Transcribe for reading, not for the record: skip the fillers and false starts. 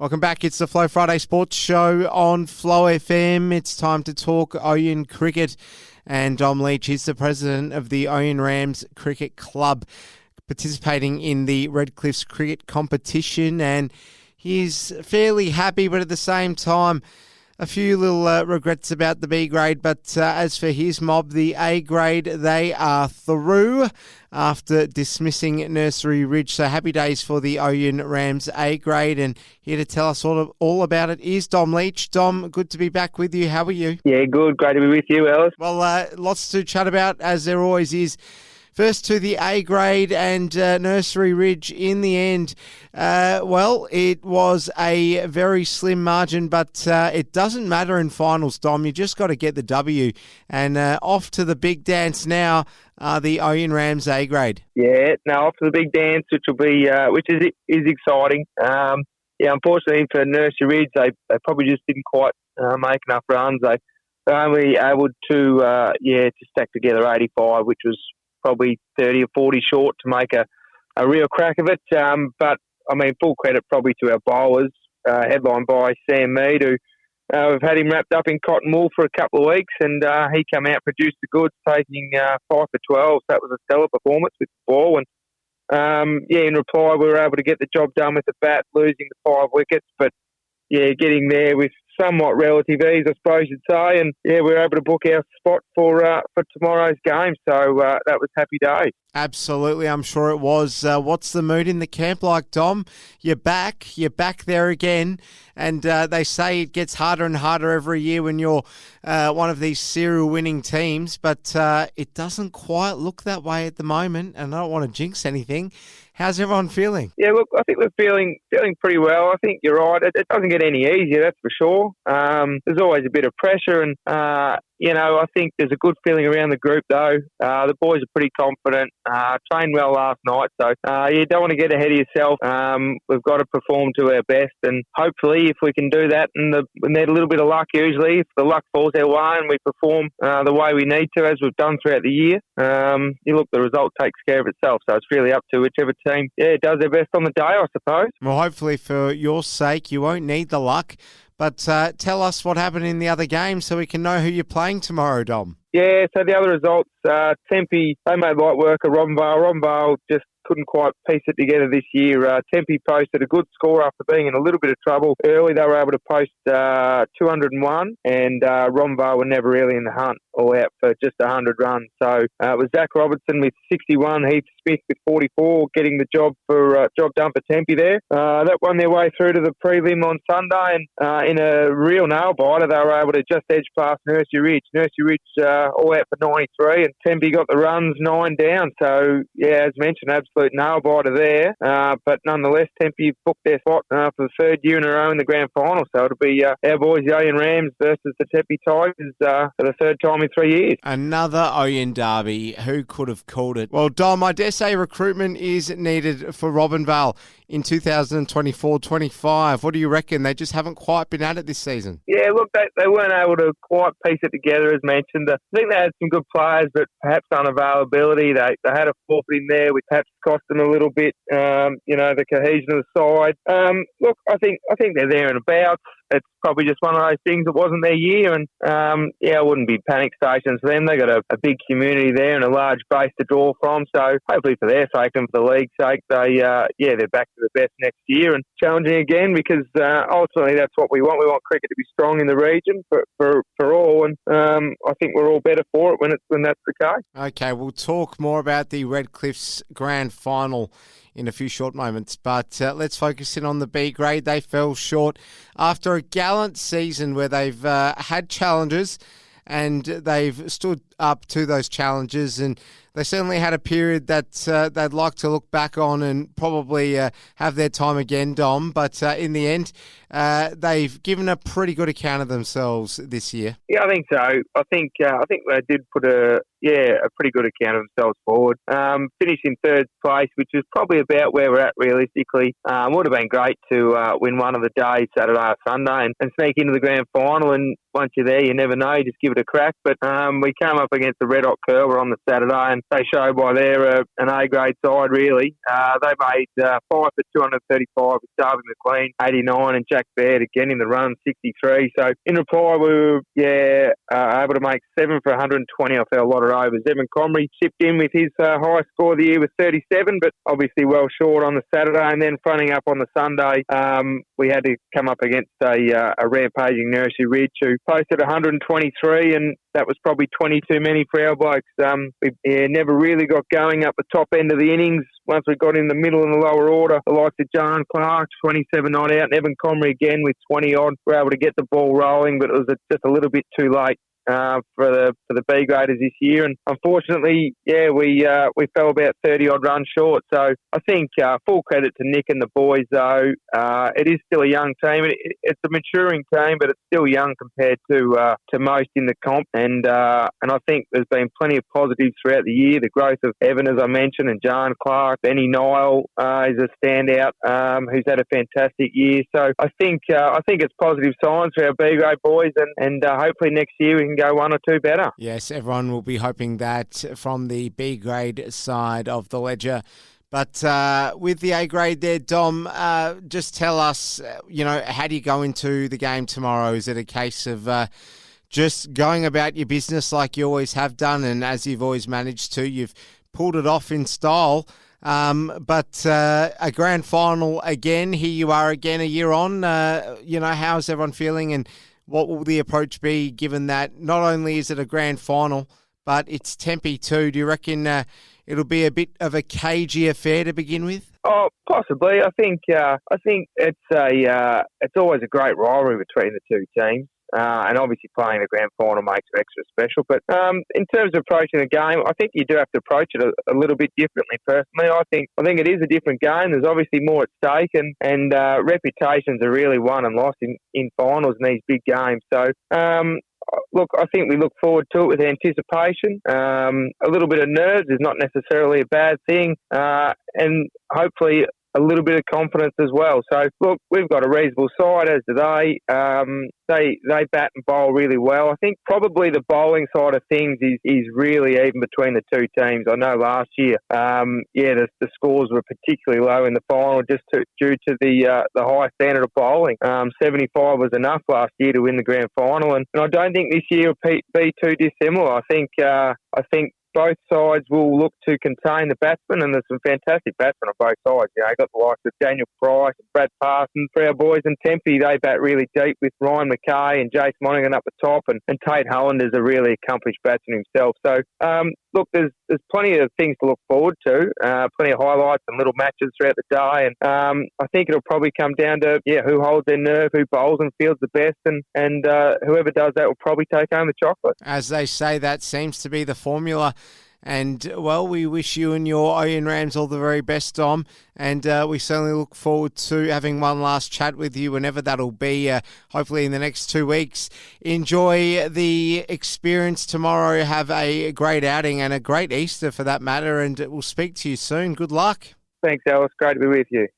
Welcome back. It's the Flow Friday Sports Show on Flow FM. It's time to talk Ouyen cricket. And Dom Leach is the president of the Ouyen Rams Cricket Club, participating in the Redcliffs cricket competition. And he's fairly happy, but at the same time, a few little regrets about the B grade. But as for his mob, the A grade, they are through after dismissing Nursery Ridge. So happy days for the Ouyen Rams A grade. And here to tell us all about it is Dom Leach. Dom, good to be back with you. How are you? Yeah, good. Great to be with you, Alice. Well, lots to chat about, as there always is. First to the A grade and Nursery Ridge in the end. Well, it was a very slim margin, but it doesn't matter in finals, Dom. You just got to get the W. And off to the big dance now, the Ouyen Rams A grade. Yeah, now off to the big dance, which will be which is exciting. Unfortunately for Nursery Ridge, they probably just didn't quite make enough runs. They were only able to stack together 85, which was probably 30 or 40 short to make a real crack of it. But, I mean, full credit probably to our bowlers, headlined by Sam Mead, who we've had him wrapped up in cotton wool for a couple of weeks, and he came out, produced the goods, taking 5 for 12. So that was a stellar performance with the ball. And, in reply, we were able to get the job done with the bat, losing the 5 wickets. But, getting there with somewhat relative ease, I suppose you'd say. And, we were able to book our spot for tomorrow's game. So that was happy days. Absolutely, I'm sure it was. What's the mood in the camp like, Dom? You're back there again. And they say it gets harder and harder every year when you're one of these serial winning teams. But it doesn't quite look that way at the moment. And I don't want to jinx anything. How's everyone feeling? Yeah, look, I think we're feeling pretty well. I think you're right. It doesn't get any easier, that's for sure. There's always a bit of pressure, and I think there's a good feeling around the group, though. The boys are pretty confident. Trained well last night, so you don't want to get ahead of yourself. We've got to perform to our best, and hopefully, if we can do that, and we need a little bit of luck usually, if the luck falls our way and we perform the way we need to, as we've done throughout the year, the result takes care of itself. So it's really up to whichever team, does their best on the day, I suppose. Well, hopefully for your sake, you won't need the luck. But tell us what happened in the other games so we can know who you're playing tomorrow, Dom. Yeah, so the other results, Tempy, they made light work of Robinvale. Robinvale just couldn't quite piece it together this year. Tempy posted a good score after being in a little bit of trouble early. They were able to post 201, and Robinvale were never really in the hunt, all out for just 100 runs. So it was Zach Robertson with 61, Heath Smith with 44, getting the job done for Tempy there. That won their way through to the prelim on Sunday, and in a real nail biter, they were able to just edge past Nursery Ridge. Nursery Ridge all out for 93, and Tempy got the runs 9 down. So, as mentioned, absolute nail biter there. But nonetheless, Tempy booked their spot for the third year in a row in the grand final. So it'll be our boys, the Ouyen Rams, versus the Tempy Tigers for the third time in 3 years. Another Ouyen derby. Who could have called it? Well, Dom, I dare say recruitment is needed for Robinvale in 2024-25. What do you reckon? They just haven't quite been at it this season. Yeah, look, they weren't able to quite piece it together, as mentioned. I think they had some good players, but perhaps unavailability. They had a forfeit in there, which perhaps cost them a little bit, the cohesion of the side. Look, I think they're there and about. It's probably just one of those things that wasn't their year, and it wouldn't be panic stations for them. They got a big community there and a large base to draw from. So hopefully for their sake and for the league's sake, they're back to the best next year and challenging again, because ultimately that's what we want. We want cricket to be strong in the region for all, and I think we're all better for it when that's the case. Okay, we'll talk more about the Redcliffs grand final in a few short moments, but let's focus in on the B grade. They fell short after a gallant season where they've had challenges and they've stood up to those challenges, and they certainly had a period that they'd like to look back on and probably have their time again, Dom. But in the end, they've given a pretty good account of themselves this year. Yeah, I think so. I think they did put a pretty good account of themselves forward. Finished in third place, which is probably about where we're at realistically. Would have been great to win one of the days, Saturday or Sunday, and sneak into the grand final. And once you're there, you never know. You just give it a crack. But we came up against the Red Hot Curler on the Saturday, and they show by they're an A-grade side, really. They made 5 for 235 with Darby McLean, 89, and Jack Baird again in the run, 63. So in reply, we were able to make 7 for 120 off our lot of overs. Evan Comrie chipped in with his highest score of the year with 37, but obviously well short on the Saturday. And then fronting up on the Sunday, we had to come up against a rampaging Nursery Ridge who posted 123, and that was probably 20 too many for our blokes. We never really got going up the top end of the innings. Once we got in the middle and the lower order, the likes of John Clark, 27 odd out, and Evan Comrie again with 20 odd, were able to get the ball rolling, but it was just a little bit too late for the B graders this year, and unfortunately, we fell about 30 odd runs short. So I think full credit to Nick and the boys, though. It is still a young team. It's a maturing team, but it's still young compared to most in the comp. And I think there's been plenty of positives throughout the year. The growth of Evan, as I mentioned, and John Clark, Benny Nile is a standout who's had a fantastic year. So I think it's positive signs for our B grade boys, and hopefully next year we can go 1 or 2 better. Yes, everyone will be hoping that from the B grade side of the ledger. But with the A grade there, Dom, just tell us, how do you go into the game tomorrow? Is it a case of just going about your business like you always have done, and as you've always managed to, you've pulled it off in style? But a grand final again, here you are again a year on. How's everyone feeling, and what will the approach be, given that not only is it a grand final, but it's Tempy too? Do you reckon it'll be a bit of a cagey affair to begin with? Oh, possibly. I think it's always a great rivalry between the two teams. And obviously playing the grand final makes it extra special. But in terms of approaching the game, I think you do have to approach it a little bit differently. Personally, I think it is a different game. There's obviously more at stake, and reputations are really won and lost in finals in these big games. So, look, I think we look forward to it with anticipation. A little bit of nerves is not necessarily a bad thing, and hopefully a little bit of confidence as well. So, look, we've got a reasonable side, as do they. They bat and bowl really well. I think probably the bowling side of things is really even between the two teams. I know last year, the scores were particularly low in the final just due to the high standard of bowling. 75 was enough last year to win the grand final, and I don't think this year will be too dissimilar. I think both sides will look to contain the batsmen, and there's some fantastic batsmen on both sides. You got the likes of Daniel Price and Brad Parsons for our boys, and Tempy, they bat really deep with Ryan McKay and Jace Monaghan up the top, and Tate Holland is a really accomplished batsman himself. So, look, there's plenty of things to look forward to, plenty of highlights and little matches throughout the day, and I think it'll probably come down to who holds their nerve, who bowls and fields the best, and whoever does that will probably take home the chocolate. As they say, that seems to be the formula. And, well, we wish you and your Ouyen Rams all the very best, Dom. And we certainly look forward to having one last chat with you whenever that'll be, hopefully in the next 2 weeks. Enjoy the experience tomorrow. Have a great outing and a great Easter for that matter. And we'll speak to you soon. Good luck. Thanks, Alice. Great to be with you.